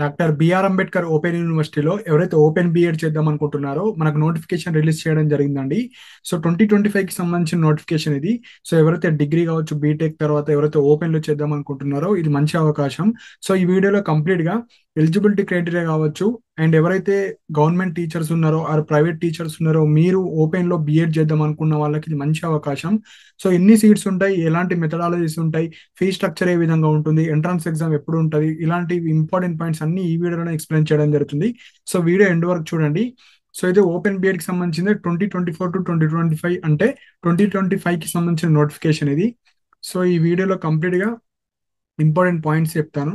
Doctor BR Ambedkar open యూనివర్సిటీలో ఎవరైతే open BEd చేద్దాం అనుకుంటున్నారో మనకు నోటిఫికేషన్ రిలీజ్ చేయడం జరిగిందండి. సో 2025 కి సంబంధించిన నోటిఫికేషన్ ఇది. సో ఎవరైతే డిగ్రీ కావచ్చు, బీటెక్ తర్వాత ఎవరైతే ఓపెన్ లో చేద్దాం అనుకుంటున్నారో ఇది మంచి అవకాశం. సో ఈ వీడియోలో కంప్లీట్ గా ఎలిజిబిలిటీ క్రైటీరియా కావచ్చు, అండ్ ఎవరైతే గవర్నమెంట్ టీచర్స్ ఉన్నారో ఆర్ ప్రైవేట్ టీచర్స్ ఉన్నారో మీరు ఓపెన్ లో బిఎడ్ చేద్దాం అనుకున్న వాళ్ళకి ఇది మంచి అవకాశం. సో ఎన్ని సీట్స్ ఉంటాయి, ఎలాంటి మెథడాలజీస్ ఉంటాయి, ఫీ స్ట్రక్చర్ ఏ విధంగా ఉంటుంది, ఎంట్రన్స్ ఎగ్జామ్ ఎప్పుడు ఉంటుంది, ఇలాంటి ఇంపార్టెంట్ పాయింట్స్ అన్ని ఈ వీడియోలోనే ఎక్స్ప్లెయిన్ చేయడం జరుగుతుంది. సో వీడియో ఎండ్ వరకు చూడండి. సో ఇది ఓపెన్ బిఎడ్ కి సంబంధించింది 2024 to 2025, అంటే 2025 కి సంబంధించిన నోటిఫికేషన్ ఇది. సో ఈ వీడియోలో కంప్లీట్ గా ఇంపార్టెంట్ పాయింట్స్ చెప్తాను.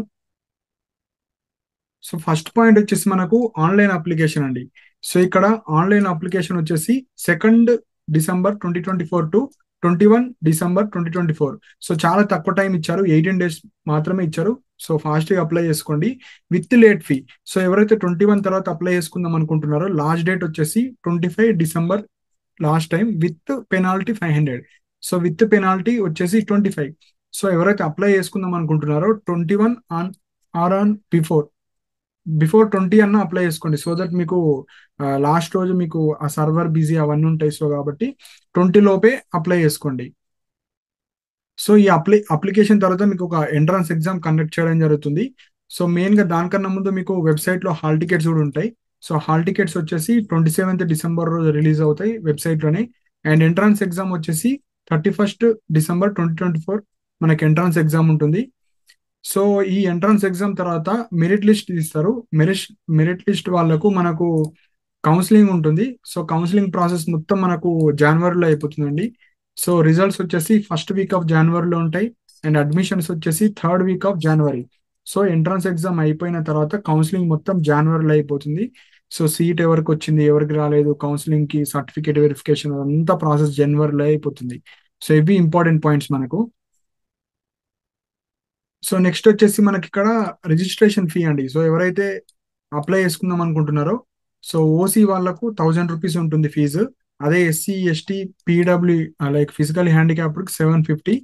సో ఫస్ట్ పాయింట్ వచ్చేసి మనకు ఆన్లైన్ అప్లికేషన్ అండి. సో ఇక్కడ ఆన్లైన్ అప్లికేషన్ వచ్చేసి 2 డిసెంబర్ 2024 టు 21 డిసెంబర్ 2024. సో చాలా తక్కువ టైం ఇచ్చారు, 18 days మాత్రమే ఇచ్చారు. సో ఫాస్ట్ గా అప్లై చేసుకోండి విత్ లేట్ ఫీ. సో ఎవరైతే 21 తర్వాత అప్లై చేసుకుందాం అనుకుంటున్నారో లాస్ట్ డేట్ వచ్చేసి 25 December last time, with penalty 500. So with penalty వచ్చేసి 25. సో ఎవరైతే అప్లై చేసుకుందాం అనుకుంటున్నారో 21 ఆన్ ఆర్ ఆన్ బిఫోర్ 20 అన్న అప్లై చేసుకోండి. సో దట్ మీకు లాస్ట్ రోజు మీకు ఆ సర్వర్ బిజీ అవన్నీ ఉంటాయి. సో కాబట్టి 20 లోపే అప్లై చేసుకోండి. సో ఈ అప్లికేషన్ తర్వాత మీకు ఒక ఎంట్రన్స్ ఎగ్జామ్ కండక్ట్ చేయడం జరుగుతుంది. సో మెయిన్ గా దానికన్నా ముందు మీకు వెబ్సైట్ లో హాల్ టికెట్స్ కూడా ఉంటాయి. సో హాల్ టికెట్స్ వచ్చేసి 27 డిసెంబర్ రోజు రిలీజ్ అవుతాయి వెబ్సైట్ లోనే. అండ్ ఎంట్రన్స్ ఎగ్జామ్ వచ్చేసి 31 డిసెంబర్ 2024 మనకి ఎంట్రన్స్ ఎగ్జామ్ ఉంటుంది. సో ఈ ఎంట్రన్స్ ఎగ్జామ్ తర్వాత మెరిట్ లిస్ట్ ఇస్తారు. మెరిట్ లిస్ట్ వాళ్ళకు మనకు కౌన్సిలింగ్ ఉంటుంది. సో కౌన్సిలింగ్ ప్రాసెస్ మొత్తం మనకు జనవరిలో అయిపోతుందండి. సో రిజల్ట్స్ వచ్చేసి ఫస్ట్ వీక్ ఆఫ్ జనవరిలో ఉంటాయి, అండ్ అడ్మిషన్స్ వచ్చేసి third week of January. So entrance exam అయిపోయిన తర్వాత కౌన్సిలింగ్ మొత్తం జనవరిలో అయిపోతుంది. సో సీట్ ఎవరికి వచ్చింది, ఎవరికి రాలేదు, కౌన్సిలింగ్ కి సర్టిఫికేట్ వెరిఫికేషన్ అంతా ప్రాసెస్ జనవరిలో అయిపోతుంది. సో ఇవి ఇంపార్టెంట్ పాయింట్స్ మనకు. సో నెక్స్ట్ వచ్చేసి మనకి ఇక్కడ రిజిస్ట్రేషన్ ఫీ అండి. సో ఎవరైతే అప్లై చేసుకుందాం అనుకుంటున్నారో సో ఓసీ వాళ్ళకు 1000 రూపీస్ ఉంటుంది ఫీజు. అదే SC ST PW like physical హ్యాండిక్యాప్డ్కి 750.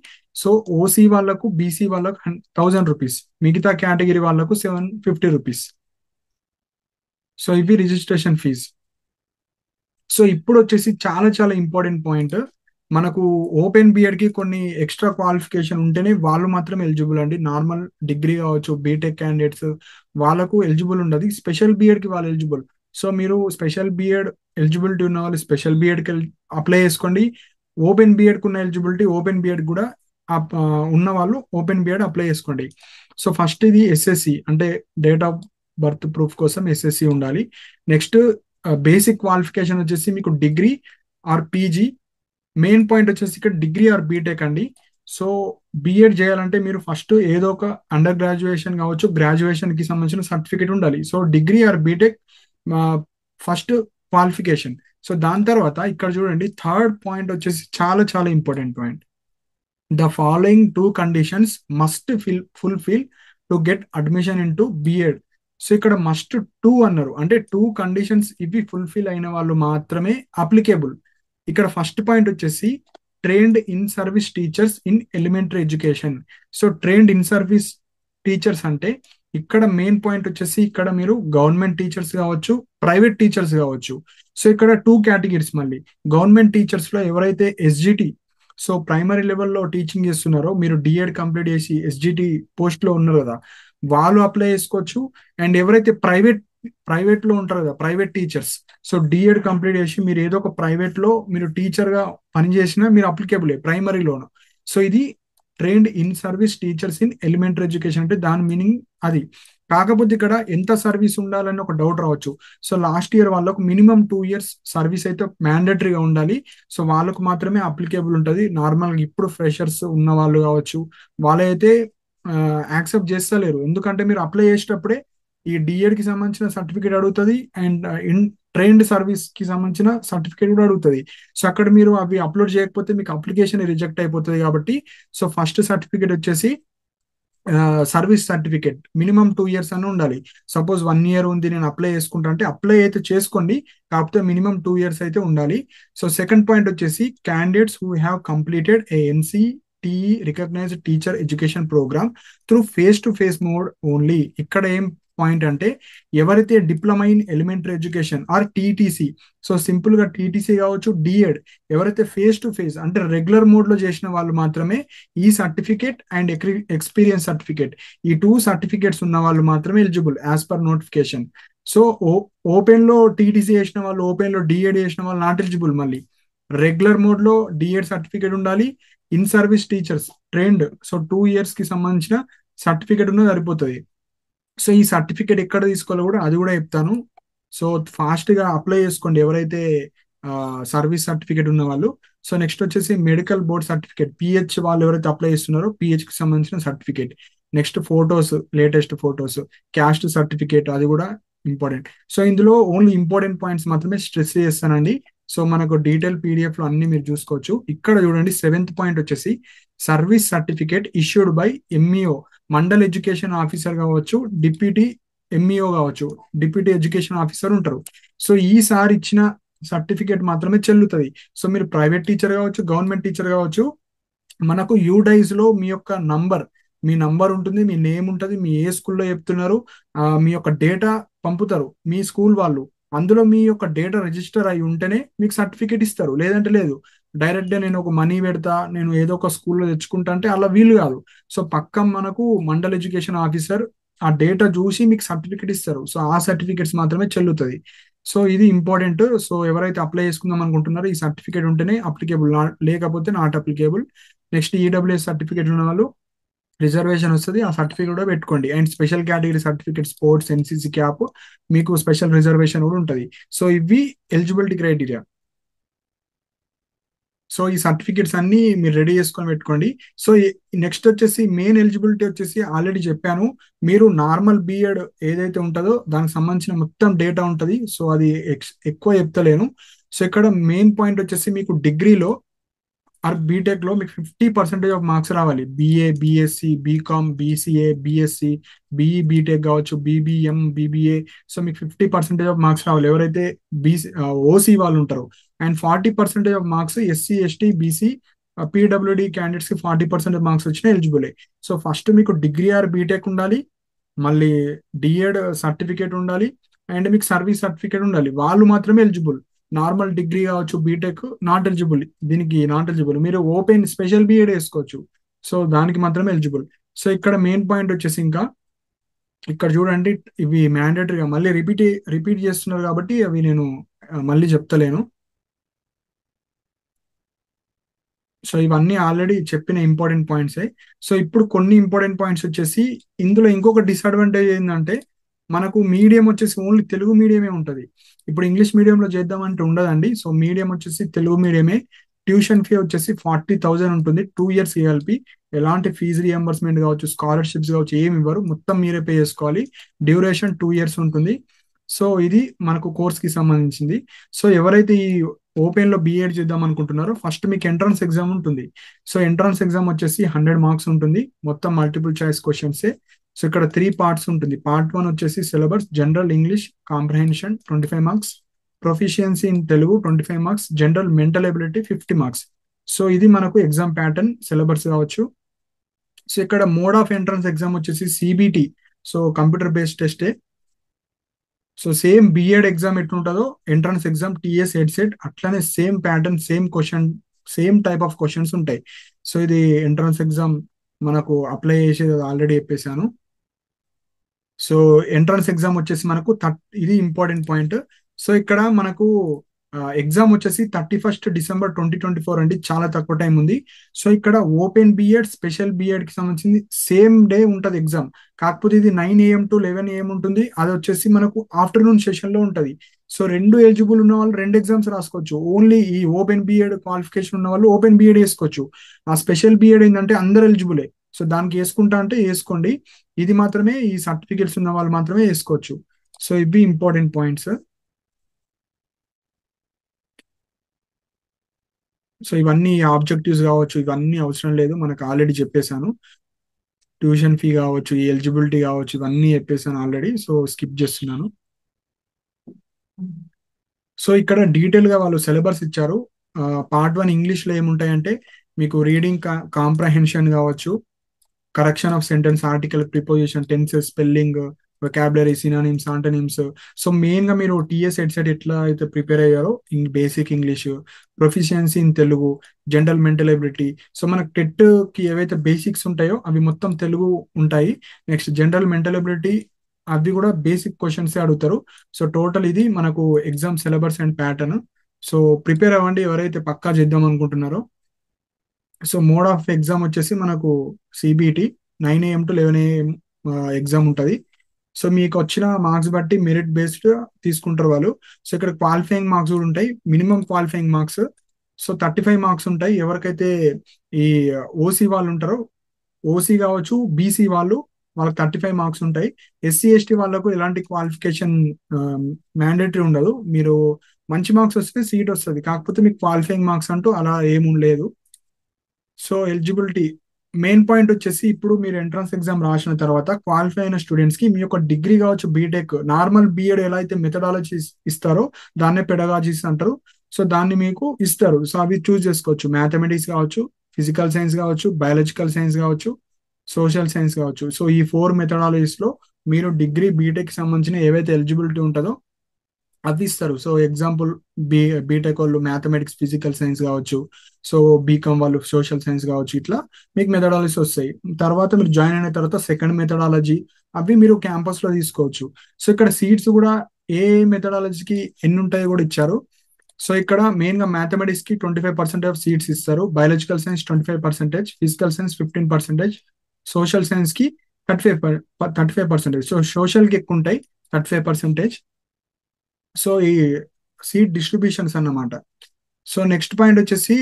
సో ఓసీ వాళ్ళకు బీసీ వాళ్ళకు 1000 రూపీస్, మిగతా కేటగిరీ వాళ్ళకు 750 రూపీస్. సో ఇవి రిజిస్ట్రేషన్ ఫీజ్. సో ఇప్పుడు వచ్చేసి చాలా చాలా ఇంపార్టెంట్ పాయింట్, మనకు ఓపెన్ బిఎడ్ కి కొన్ని ఎక్స్ట్రా క్వాలిఫికేషన్ ఉంటేనే వాళ్ళు మాత్రం ఎలిజిబుల్ అండి. నార్మల్ డిగ్రీ కావచ్చు, బీటెక్ క్యాండిడేట్స్ వాళ్ళకు ఎలిజిబుల్ ఉండదు. స్పెషల్ బిఎడ్ కి వాళ్ళు ఎలిజిబుల్. సో మీరు స్పెషల్ బిఎడ్ ఎలిజిబిలిటీ ఉన్న వాళ్ళు స్పెషల్ బిఎడ్ కి అప్లై చేసుకోండి. ఓపెన్ బిఎడ్ కు ఉన్న ఎలిజిబిలిటీ ఓపెన్ బిఎడ్ కూడా ఉన్న వాళ్ళు ఓపెన్ బిఎడ్ అప్లై చేసుకోండి. సో ఫస్ట్ ఇది ఎస్ఎస్సి అంటే డేట్ ఆఫ్ బర్త్ ప్రూఫ్ కోసం ఎస్ఎస్సి ఉండాలి. నెక్స్ట్ బేసిక్ క్వాలిఫికేషన్ వచ్చేసి మీకు degree or PG. Main point వచ్చేసి ఇక్కడ డిగ్రీ ఆర్ బీటెక్ అండి. సో బిఎడ్ చేయాలంటే మీరు ఫస్ట్ ఏదో ఒక అండర్ గ్రాడ్యుయేషన్ కావచ్చు, గ్రాడ్యుయేషన్ కి సంబంధించిన సర్టిఫికేట్ ఉండాలి. So degree or BTech first qualification. So దాని తర్వాత ఇక్కడ చూడండి థర్డ్ పాయింట్ వచ్చేసి చాలా చాలా important point. The following 2 conditions must fulfil to get admission in to BEd. So ఇక్కడ మస్ట్ 2 అన్నారు, అంటే 2 కండిషన్స్ ఇవి ఫుల్ఫిల్ అయిన వాళ్ళు మాత్రమే అప్లికేబుల్. ఇక్కడ ఫస్ట్ పాయింట్ వచ్చేసి trained in service teachers in elementary education. So trained in service teachers అంటే ఇక్కడ మెయిన్ పాయింట్ వచ్చేసి ఇక్కడ మీరు గవర్నమెంట్ టీచర్స్ కావచ్చు, ప్రైవేట్ టీచర్స్ కావచ్చు. సో ఇక్కడ 2 కేటగిరీస్ మళ్ళీ. గవర్నమెంట్ టీచర్స్ లో ఎవరైతే ఎస్జిటి, సో ప్రైమరీ లెవెల్లో టీచింగ్ చేస్తున్నారో, మీరు డిఎడ్ కంప్లీట్ చేసి ఎస్జిటి పోస్ట్ లో ఉన్నారు కదా, వాళ్ళు అప్లై చేసుకోవచ్చు. అండ్ ఎవరైతే ప్రైవేట్ లో ఉంటారు కదా private teachers, so DEd complete చేసి మీరు ఏదో ఒక ప్రైవేట్ లో మీరు టీచర్ గా పనిచేసినా మీరు అప్లికేబుల్ ప్రైమరీలోను. సో ఇది trained in service teachers in elementary education అంటే దాని మీనింగ్ అది. కాకపోతే ఇక్కడ ఎంత సర్వీస్ ఉండాలని ఒక డౌట్ రావచ్చు. సో లాస్ట్ ఇయర్ వాళ్ళకు మినిమం 2 years సర్వీస్ అయితే మ్యాండేటరీగా ఉండాలి. సో వాళ్ళకు మాత్రమే అప్లికేబుల్ ఉంటుంది. నార్మల్గా ఇప్పుడు ఫ్రెషర్స్ ఉన్న వాళ్ళు కావచ్చు, వాళ్ళైతే యాక్సెప్ట్ చేస్తలేరు. ఎందుకంటే మీరు అప్లై చేసేటప్పుడే ఈ డిఎడ్ కి సంబంధించిన సర్టిఫికేట్ అడుగుతుంది, అండ్ ఇన్ ట్రైన్డ్ సర్వీస్ కి సంబంధించిన సర్టిఫికేట్ కూడా అడుగుతుంది. సో అక్కడ మీరు అవి అప్లోడ్ చేయకపోతే మీకు అప్లికేషన్ రిజెక్ట్ అయిపోతుంది. కాబట్టి సో ఫస్ట్ సర్టిఫికేట్ వచ్చేసి సర్వీస్ సర్టిఫికేట్ మినిమం 2 years అని ఉండాలి. సపోజ్ 1 year ఉంది నేను అప్లై చేసుకుంటా అంటే అప్లై అయితే చేసుకోండి, కాకపోతే మినిమం 2 years అయితే ఉండాలి. సో సెకండ్ పాయింట్ వచ్చేసి candidates who have completed a NCTE recognised teacher education programme through face to face mode only. ఇక్కడ ఏం పాయింట్ అంటే ఎవరైతే diploma in elementary education or TTC, so simple గా టీటీసీ కావచ్చు, DEd, ఎవరైతే ఫేస్ టు ఫేస్ అంటే regular mode లో చేసిన వాళ్ళు మాత్రమే ఈ సర్టిఫికేట్ అండ్ ఎక్స్పీరియన్స్ సర్టిఫికేట్, ఈ 2 సర్టిఫికేట్స్ ఉన్న వాళ్ళు మాత్రమే eligible as per notification. So open లో టీటీసీ చేసిన వాళ్ళు, ఓపెన్ లో డిఎడ్ చేసిన వాళ్ళు నాట్ ఎలిజిబుల్. మళ్ళీ రెగ్యులర్ మోడ్ లో డిఎడ్ సర్టిఫికేట్ ఉండాలి, in service teachers trained, so 2 years కి సంబంధించిన సర్టిఫికేట్ ఉన్నది సరిపోతుంది. సో ఈ సర్టిఫికేట్ ఎక్కడ తీసుకోవాలో కూడా అది కూడా చెప్తాను. సో ఫాస్ట్ గా అప్లై చేసుకోండి ఎవరైతే సర్వీస్ సర్టిఫికేట్ ఉన్న వాళ్ళు. సో నెక్స్ట్ వచ్చేసి మెడికల్ బోర్డ్ సర్టిఫికేట్, పిహెచ్ వాళ్ళు ఎవరైతే అప్లై చేస్తున్నారో పిహెచ్ కి సంబంధించిన certificate. Next photos, latest photos, caste certificate అది కూడా ఇంపార్టెంట్. సో ఇందులో ఓన్లీ ఇంపార్టెంట్ పాయింట్స్ మాత్రమే స్ట్రెస్ చేస్తానండి. సో మనకు డీటెయిల్ పీడిఎఫ్ లో అన్ని మీరు చూసుకోవచ్చు. ఇక్కడ చూడండి 7th పాయింట్ వచ్చేసి service certificate issued by MEO, mandal education officer కావచ్చు, డిప్యూటీ ఎంఈఓ కావచ్చు, డిప్యూటీ ఎడ్యుకేషన్ ఆఫీసర్ ఉంటారు. సో ఈసారి ఇచ్చిన సర్టిఫికేట్ మాత్రమే చెల్లుతుంది. సో మీరు ప్రైవేట్ టీచర్ కావచ్చు, గవర్నమెంట్ టీచర్ కావచ్చు, మనకు యూడైజ్ లో మీ యొక్క మీ నంబర్ ఉంటుంది, మీ నేమ్ ఉంటుంది, మీ ఏ స్కూల్లో చెప్తున్నారు, మీ యొక్క డేటా పంపుతారు మీ స్కూల్ వాళ్ళు. అందులో మీ యొక్క డేటా రిజిస్టర్ అయి ఉంటేనే మీకు సర్టిఫికేట్ ఇస్తారు, లేదంటే లేదు. డైరెక్ట్ గా నేను ఒక మనీ పెడతా, నేను ఏదో ఒక స్కూల్లో తెచ్చుకుంటా అంటే అలా వీలు కాదు. సో పక్క మనకు మండల్ ఎడ్యుకేషన్ ఆఫీసర్ ఆ డేటా చూసి మీకు సర్టిఫికేట్ ఇస్తారు. సో ఆ సర్టిఫికేట్స్ మాత్రమే చెల్లుతుంది. సో ఇది ఇంపార్టెంట్. సో ఎవరైతే అప్లై చేసుకుందాం అనుకుంటున్నారో ఈ సర్టిఫికేట్ ఉంటేనే అప్లికేబుల్, లేకపోతే not applicable. Next EWS certificate ఉన్న వాళ్ళు రిజర్వేషన్ వస్తుంది, ఆ సర్టిఫికేట్ కూడా పెట్టుకోండి. And special category certificate, sports, NCC cap, మీకు స్పెషల్ రిజర్వేషన్ కూడా ఉంటుంది. సో ఇవి ఎలిజిబిలిటీ క్రైటీరియా. సో ఈ సర్టిఫికేట్స్ అన్ని మీరు రెడీ చేసుకొని పెట్టుకోండి. సో నెక్స్ట్ వచ్చేసి మెయిన్ ఎలిజిబిలిటీ వచ్చేసి ఆల్రెడీ చెప్పాను. మీరు నార్మల్ బిఎడ్ ఏదైతే ఉంటుందో దానికి సంబంధించిన మొత్తం డేటా ఉంటుంది. సో అది ఎక్కువ చెప్తలేను. సో ఇక్కడ మెయిన్ పాయింట్ వచ్చేసి మీకు డిగ్రీలో ఆర్ బీటెక్ లో మీకు 50% ఆఫ్ మార్క్స్ రావాలి. BA, BSc, BCom, BCA, BSc, BE BTech కావచ్చు, బీబీఎం, బీబీఏ. సో మీకు 50% ఆఫ్ మార్క్స్ రావాలి ఎవరైతే ఓసీ వాళ్ళు ఉంటారు. And 40% of marks SC, ST, BC, PWD candidates కి 40% మార్క్స్ వచ్చినా ఎలిజిబుల్. సో ఫస్ట్ మీకు డిగ్రీ ఆర్ బీటెక్ ఉండాలి, మళ్ళీ డిఎడ్ సర్టిఫికేట్ ఉండాలి, అండ్ మీకు సర్వీస్ సర్టిఫికేట్ ఉండాలి. వాళ్ళు మాత్రమే ఎలిజిబుల్. నార్మల్ డిగ్రీ కావచ్చు, బీటెక్ నాట్ ఎలిజిబుల్, దీనికి నాట్ ఎలిజిబుల్. మీరు ఓపెన్ స్పెషల్ బిఎడ్ వేసుకోవచ్చు, సో దానికి మాత్రమే ఎలిజిబుల్. సో ఇక్కడ మెయిన్ పాయింట్ వచ్చేసి ఇంకా ఇక్కడ చూడండి, ఇవి మ్యాండేటరీగా మళ్ళీ రిపీట్ చేస్తున్నారు కాబట్టి అవి నేను మళ్ళీ చెప్తలేను. సో ఇవన్నీ ఆల్రెడీ చెప్పిన ఇంపార్టెంట్ పాయింట్సే. సో ఇప్పుడు కొన్ని ఇంపార్టెంట్ పాయింట్స్ వచ్చేసి ఇందులో ఇంకొక డిసడ్వాంటేజ్ ఏంటంటే మనకు మీడియం వచ్చేసి ఓన్లీ తెలుగు మీడియమే ఉంటుంది. ఇప్పుడు ఇంగ్లీష్ మీడియంలో చేద్దామంటే ఉండదండి. సో మీడియం వచ్చేసి తెలుగు మీడియమే. ట్యూషన్ ఫీ వచ్చేసి 40,000 ఉంటుంది, 2 years కలిపి. ఎలాంటి ఫీజు రియంబర్స్మెంట్ కావచ్చు, స్కాలర్షిప్స్ కావచ్చు ఏమి ఇవ్వరు, మొత్తం మీరే పే చేసుకోవాలి. డ్యూరేషన్ 2 years ఉంటుంది. సో ఇది మనకు కోర్స్ కి సంబంధించింది. సో ఎవరైతే ఈ ఓపెన్ లో బిఎడ్ చేద్దాం అనుకుంటున్నారో ఫస్ట్ మీకు ఎంట్రన్స్ ఎగ్జామ్ ఉంటుంది. సో ఎంట్రన్స్ ఎగ్జామ్ వచ్చేసి 100 మార్క్స్ ఉంటుంది, మొత్తం మల్టిపుల్ చాయిస్ క్వశ్చన్సే. సో ఇక్కడ 3 parts ఉంటుంది. Part 1 వచ్చేసి syllabus, general English comprehension 25 marks, proficiency in Telugu 25 marks, general mental ability 50 marks. So ఇది మనకు ఎగ్జామ్ ప్యాటర్న్, సిలబస్ కావచ్చు. సో ఇక్కడ మోడ్ ఆఫ్ ఎంట్రన్స్ ఎగ్జామ్ వచ్చేసి సిబిటి, సో కంప్యూటర్ బేస్డ్ టెస్టే. సో సేమ్ బిఎడ్ ఎగ్జామ్ ఎట్లుంటుందో entrance exam TS EdCET అట్లానే same pattern, same question, same type of questions ఉంటాయి. So ఇది ఎంట్రన్స్ ఎగ్జామ్ మనకు apply చేసేది ఆల్రెడీ చెప్పేశాను. సో ఎంట్రన్స్ ఎగ్జామ్ వచ్చేసి మనకు ఇది ఇంపార్టెంట్ పాయింట్. సో ఇక్కడ మనకు ఎగ్జామ్ వచ్చేసి 31st December 2024 అండి, చాలా తక్కువ టైం ఉంది. సో ఇక్కడ ఓపెన్ బిఎడ్, స్పెషల్ బిఎడ్ కి సంబంధించింది సేమ్ డే ఉంటుంది ఎగ్జామ్. కాకపోతే ఇది 9 AM to 11 AM ఉంటుంది, అది వచ్చేసి మనకు ఆఫ్టర్నూన్ సెషన్ లో ఉంటుంది. సో రెండు ఎలిజిబుల్ ఉన్న వాళ్ళు రెండు ఎగ్జామ్స్ రాసుకోవచ్చు. ఓన్లీ ఈ ఓపెన్ బిఎడ్ క్వాలిఫికేషన్ ఉన్న వాళ్ళు ఓపెన్ బిఎడ్ వేసుకోవచ్చు. ఆ స్పెషల్ బిఎడ్ ఏంటంటే అందరు ఎలిజిబులే. సో దానికి వేసుకుంటా అంటే వేసుకోండి, ఇది మాత్రమే ఈ సర్టిఫికేట్స్ ఉన్న వాళ్ళు మాత్రమే వేసుకోవచ్చు. సో ఇవి ఇంపార్టెంట్ పాయింట్స్. సో ఇవన్నీ ఆబ్జెక్టివ్స్ కావచ్చు, ఇవన్నీ అవసరం లేదు, మనకు ఆల్రెడీ చెప్పేశాను. ట్యూషన్ ఫీ కావచ్చు, ఈ ఎలిజిబిలిటీ కావచ్చు, ఇవన్నీ చెప్పేశాను ఆల్రెడీ. సో స్కిప్ చేస్తున్నాను. సో ఇక్కడ డీటెయిల్ గా వాళ్ళు సిలబస్ ఇచ్చారు. Part 1 ఇంగ్లీష్ లో ఏముంటాయంటే మీకు రీడింగ్ కాంప్రహెన్షన్ కావచ్చు, correction of sentence, article, preposition, tenses, spelling, vocabulary, synonyms, antonyms. So main గా మీరు టీఎస్ హెడ్సెట్ ఎట్లా అయితే ప్రిపేర్ అయ్యారో, basic English, proficiency in Telugu, general mental ability. So మనకు టెట్ కి ఏవైతే బేసిక్స్ ఉంటాయో అవి మొత్తం తెలుగు ఉంటాయి. నెక్స్ట్ జనరల్ మెంటల్ ఎబిలిటీ, అవి కూడా బేసిక్ క్వశ్చన్స్ అడుగుతారు. సో టోటల్ ఇది మనకు exam syllabus and pattern. So prepare అవ్వండి ఎవరైతే పక్కా చేద్దాం అనుకుంటున్నారో. సో మోడ్ ఆఫ్ ఎగ్జామ్ వచ్చేసి మనకు CBT 9 AM to 11 AM exam ఉంటుంది. సో మీకు వచ్చిన మార్క్స్ బట్టి మెరిట్ బేస్డ్ తీసుకుంటారు వాళ్ళు. సో ఇక్కడ క్వాలిఫైయింగ్ మార్క్స్ కూడా ఉంటాయి, minimum qualifying marks. So 35 marks ఉంటాయి. ఎవరికైతే ఈ ఓసీ వాళ్ళు ఉంటారో, ఓసీ కావచ్చు, బీసీ వాళ్ళు, వాళ్ళకి 35 మార్క్స్ ఉంటాయి. ఎస్సీ ఎస్టీ వాళ్ళకు ఎలాంటి క్వాలిఫికేషన్ మ్యాండేటరీ ఉండదు. మీరు మంచి మార్క్స్ వస్తే సీట్ వస్తుంది, కాకపోతే మీకు క్వాలిఫైయింగ్ మార్క్స్ అంటూ అలా ఏమి లేదు. సో ఎలిజిబిలిటీ మెయిన్ పాయింట్ వచ్చేసి, ఇప్పుడు మీరు ఎంట్రన్స్ ఎగ్జామ్ రాసిన తర్వాత క్వాలిఫై అయిన స్టూడెంట్స్ కి మీ యొక్క డిగ్రీ కావచ్చు, బీటెక్, నార్మల్ బిఎడ్ ఎలా అయితే మెథడాలజీ ఇస్తారో దాన్నే పెడగాజీస్ అంటారు. సో దాన్ని మీకు ఇస్తారు. సో అవి చూస్ చేసుకోవచ్చు. మ్యాథమెటిక్స్ కావచ్చు, ఫిజికల్ సైన్స్ కావచ్చు, బయాలజికల్ సైన్స్ కావచ్చు, సోషల్ సైన్స్ కావచ్చు. సో ఈ 4 మెథడాలజీస్ లో మీరు డిగ్రీ, బీటెక్ సంబంధించిన ఏవైతే ఎలిజిబిలిటీ ఉంటుందో అవి ఇస్తారు. సో ఎగ్జాంపుల్, బీటెక్ వాళ్ళు మ్యాథమెటిక్స్, ఫిజికల్ సైన్స్ కావచ్చు, సో బీకామ్ వాళ్ళు సోషల్ సైన్స్ కావచ్చు, ఇట్లా మీకు మెథడాలజీస్ వస్తాయి. తర్వాత మీరు జాయిన్ అయిన తర్వాత సెకండ్ మెథడాలజీ, అవి మీరు క్యాంపస్ లో తీసుకోవచ్చు. సో ఇక్కడ సీట్స్ కూడా ఏ మెథడాలజీకి ఎన్ని ఉంటాయో కూడా ఇచ్చారు. సో ఇక్కడ మెయిన్ గా మ్యాథమెటిక్స్ కి 25% ఆఫ్ సీట్స్ ఇస్తారు, biological science 25%, physical science 15%, social science కి 35%. సో సోషల్ కి ఎక్కువ ఉంటాయి, 35%. సో ఈ సీట్ డిస్ట్రిబ్యూషన్స్ అన్నమాట. సో నెక్స్ట్ పాయింట్ వచ్చేసి,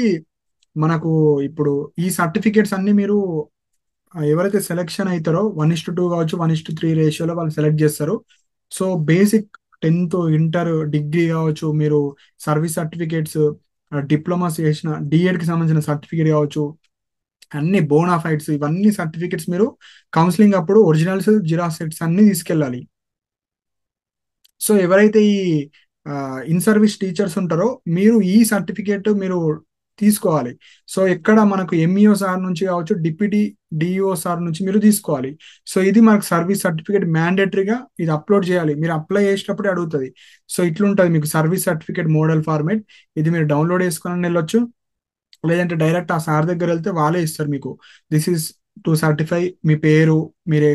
మనకు ఇప్పుడు ఈ సర్టిఫికేట్స్ అన్ని మీరు ఎవరైతే సెలెక్షన్ అవుతారో 1:2 కావచ్చు, 1:3 రేషియోలో వాళ్ళు సెలెక్ట్ చేస్తారు. So basic 10th, inter, degree కావచ్చు, మీరు సర్వీస్ సర్టిఫికేట్స్, డిప్లొమాస్ చేసిన డిఎడ్ కి సంబంధించిన సర్టిఫికేట్ కావచ్చు, అన్ని బోనాఫైడ్స్, ఇవన్నీ సర్టిఫికేట్స్ మీరు కౌన్సిలింగ్ అప్పుడు ఒరిజినల్స్, జిరాక్స్ సెట్స్ అన్ని తీసుకెళ్ళాలి. సో ఎవరైతే ఈ ఇన్ సర్వీస్ టీచర్స్ ఉంటారో, మీరు ఈ సర్టిఫికేట్ మీరు తీసుకోవాలి. సో ఎక్కడ మనకు ఎంఈఓ సార్ నుంచి కావచ్చు, డిప్యూటీ డిఈఓ సార్ నుంచి మీరు తీసుకోవాలి. సో ఇది మనకు సర్వీస్ సర్టిఫికేట్ మ్యాండేటరీగా ఇది అప్లోడ్ చేయాలి. మీరు అప్లై చేసేటప్పుడే అడుగుతుంది. సో ఇట్లుంటుంది మీకు సర్వీస్ సర్టిఫికేట్ మోడల్ ఫార్మేట్. ఇది మీరు డౌన్లోడ్ చేసుకొని వెళ్ళొచ్చు, లేదంటే డైరెక్ట్ ఆ సార్ దగ్గర వెళ్తే వాళ్ళే ఇస్తారు మీకు. దిస్ ఈస్ టు సర్టిఫై మీ పేరు, మీరు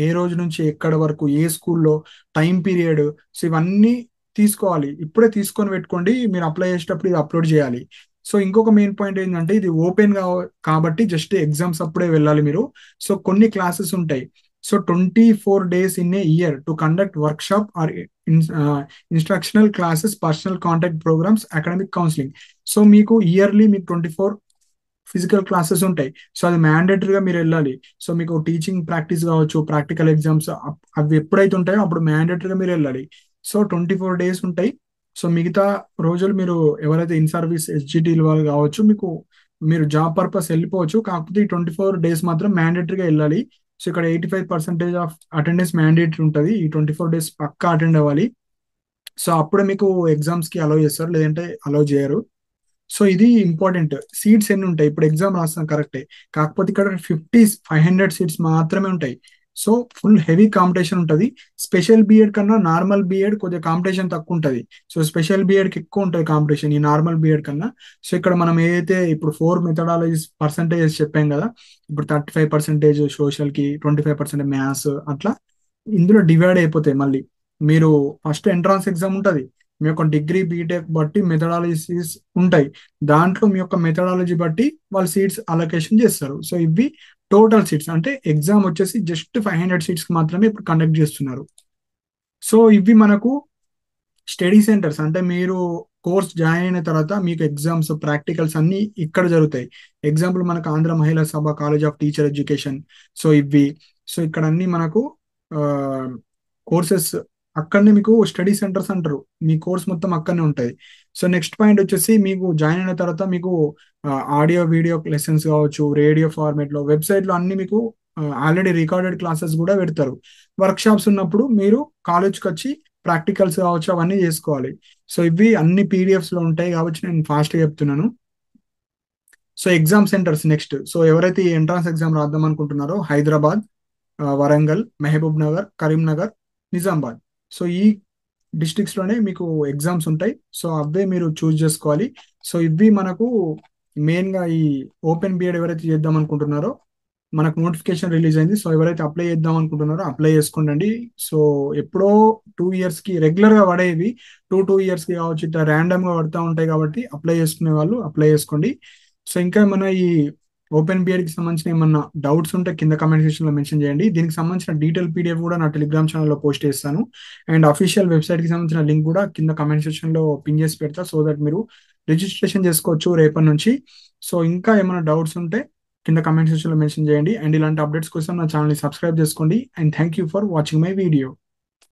ఏ రోజు నుంచి ఎక్కడ వరకు, ఏ స్కూల్లో, టైం పీరియడ్. సో ఇవన్నీ తీసుకోవాలి. ఇప్పుడే తీసుకొని పెట్టుకోండి, మీరు అప్లై చేసేటప్పుడు ఇది అప్లోడ్ చేయాలి. సో ఇంకొక మెయిన్ పాయింట్ ఏంటంటే, ఇది ఓపెన్ కాబట్టి జస్ట్ ఎగ్జామ్స్ అప్పుడే వెళ్ళాలి మీరు. సో కొన్ని క్లాసెస్ ఉంటాయి. So 24 days in a year to conduct workshop or instructional classes, personal contact programs, academic counseling. So మీకు ఇయర్లీ మీకు 24 ఫిజికల్ క్లాసెస్ ఉంటాయి. సో అది మ్యాండేటరీగా మీరు వెళ్ళాలి. సో మీకు టీచింగ్ ప్రాక్టీస్ కావచ్చు, ప్రాక్టికల్ ఎగ్జామ్స్, అవి ఎప్పుడైతే ఉంటాయో అప్పుడు మ్యాండేటరీగా మీరు వెళ్ళాలి. సో 24 days ఉంటాయి. సో మిగతా రోజులు మీరు ఎవరైతే ఇన్ సర్వీస్ ఎస్జిటీలు వాళ్ళు కావచ్చు, మీరు జాబ్ పర్పస్ వెళ్ళిపోవచ్చు, కాకపోతే ఈ 24 days మాత్రం మ్యాండేటరీగా వెళ్ళాలి. సో ఇక్కడ 85% ఆఫ్ అటెండెన్స్ మ్యాండేటరీ ఉంటుంది. ఈ 24 days పక్కా అటెండ్ అవ్వాలి. సో అప్పుడే మీకు ఎగ్జామ్స్ కి అలౌ చేస్తారు, లేదంటే అలౌ చేయరు. సో ఇది ఇంపార్టెంట్. సీట్స్ ఎన్ని ఉంటాయి, ఇప్పుడు ఎగ్జామ్ రాస్తాం కరెక్టే, కాకపోతే ఇక్కడ 500 సీట్స్ మాత్రమే ఉంటాయి. సో ఫుల్ హెవీ కాంపిటీషన్ ఉంటుంది. స్పెషల్ బిఎడ్ కన్నా నార్మల్ బిఎడ్ కొద్దిగా కాంపిటీషన్ తక్కువ ఉంటుంది. సో స్పెషల్ బిఎడ్ కి ఎక్కువ ఉంటుంది కాంపిటీషన్ ఈ నార్మల్ బిఎడ్ కన్నా. సో ఇక్కడ మనం ఏదైతే ఇప్పుడు 4 మెథడాలజీస్ పర్సంటేజెస్ చెప్పాం కదా, ఇప్పుడు 35% సోషల్ కి, 25% మ్యాథ్స్, అట్లా ఇందులో డివైడ్ అయిపోతాయి. మళ్ళీ మీరు ఫస్ట్ ఎంట్రన్స్ ఎగ్జామ్ ఉంటుంది, మీ యొక్క డిగ్రీ, బీటెక్ బట్టి మెథడాలజీస్ ఉంటాయి. దాంట్లో మీ యొక్క మెథడాలజీ బట్టి వాళ్ళు సీట్స్ అలొకేషన్ చేస్తారు. సో ఇవి టోటల్ సీట్స్, అంటే ఎగ్జామ్ వచ్చేసి జస్ట్ 500 సీట్స్ మాత్రమే ఇప్పుడు కండక్ట్ చేస్తున్నారు. సో ఇవి మనకు స్టడీ సెంటర్స్, అంటే మీరు కోర్స్ జాయిన్ అయిన తర్వాత మీకు ఎగ్జామ్స్, ప్రాక్టికల్స్ అన్ని ఇక్కడ జరుగుతాయి. ఎగ్జాంపుల్ మనకు ఆంధ్ర మహిళా సభ, college of teacher education. So ఇవి, సో ఇక్కడ అన్ని మనకు కోర్సెస్ అక్కడనే మీకు స్టడీ సెంటర్స్ అంటారు. మీ కోర్స్ మొత్తం అక్కడనే ఉంటాయి. సో నెక్స్ట్ పాయింట్ వచ్చేసి, మీకు జాయిన్ అయిన తర్వాత మీకు ఆడియో వీడియో లెసన్స్ కావచ్చు, రేడియో ఫార్మేట్ లో, వెబ్సైట్ లో అన్ని మీకు ఆల్రెడీ రికార్డెడ్ క్లాసెస్ కూడా పెడతారు. వర్క్ షాప్స్ ఉన్నప్పుడు మీరు కాలేజ్కి వచ్చి ప్రాక్టికల్స్ కావచ్చు అవన్నీ చేసుకోవాలి. సో ఇవి అన్ని పీడిఎఫ్స్ లో ఉంటాయి కాబట్టి నేను ఫాస్ట్ గా చెప్తున్నాను. So exam centres next. So ఎవరైతే ఈ ఎంట్రన్స్ ఎగ్జామ్ రాద్దాం అనుకుంటున్నారో, హైదరాబాద్, వరంగల్, మహబూబ్ నగర్, కరీంనగర్, నిజామాబాద్. సో ఈ డిస్ట్రిక్ట్స్ లోనే మీకు ఎగ్జామ్స్ ఉంటాయి. సో అవే మీరు చూస్ చేసుకోవాలి. సో ఇవి మనకు మెయిన్ గా ఈ ఓపెన్ బిఎడ్ ఎవరైతే చేద్దాం అనుకుంటున్నారో మనకు నోటిఫికేషన్ రిలీజ్ అయింది. సో ఎవరైతే అప్లై చేద్దాం అనుకుంటున్నారో అప్లై చేసుకోండి. సో ఎప్పుడో 2 ఇయర్స్ కి రెగ్యులర్ గా పడేవి 2 ఇయర్స్ కి కావచ్చు, ఇట్లా ర్యాండమ్ గా పడతా ఉంటాయి. కాబట్టి అప్లై చేసుకునే వాళ్ళు అప్లై చేసుకోండి. సో ఇంకా ఏమన్నా ఈ ఓపెన్ బిఎడ్ కి సంబంధించిన ఏమన్నా డౌట్స్ ఉంటే కింద కమెంట్ సెక్షన్ లో మెన్షన్ చేయండి. దీనికి సంబంధించిన డీటెయిల్ పీడిఎఫ్ కూడా నా టెలిగ్రామ్ ఛానల్లో పోస్ట్ చేస్తాను. అండ్ అఫీషియల్ వెబ్సైట్ కి సంబంధించిన లింక్ కూడా కింద కమెంట్ సెక్షన్ లో పిన్ చేసి పెడతా. సో దట్ మీరు రిజిస్ట్రేషన్ చేసుకోవచ్చు రేపటి నుంచి. సో ఇంకా ఏమైనా డౌట్స్ ఉంటే కింద కమెంట్ సెక్షన్ లో మెన్షన్ చేయండి. అండ్ ఇలాంటి అప్డేట్స్ కోసం నా ఛానల్ ని సబ్స్క్రైబ్ చేసుకోండి. And thank you for watching my video.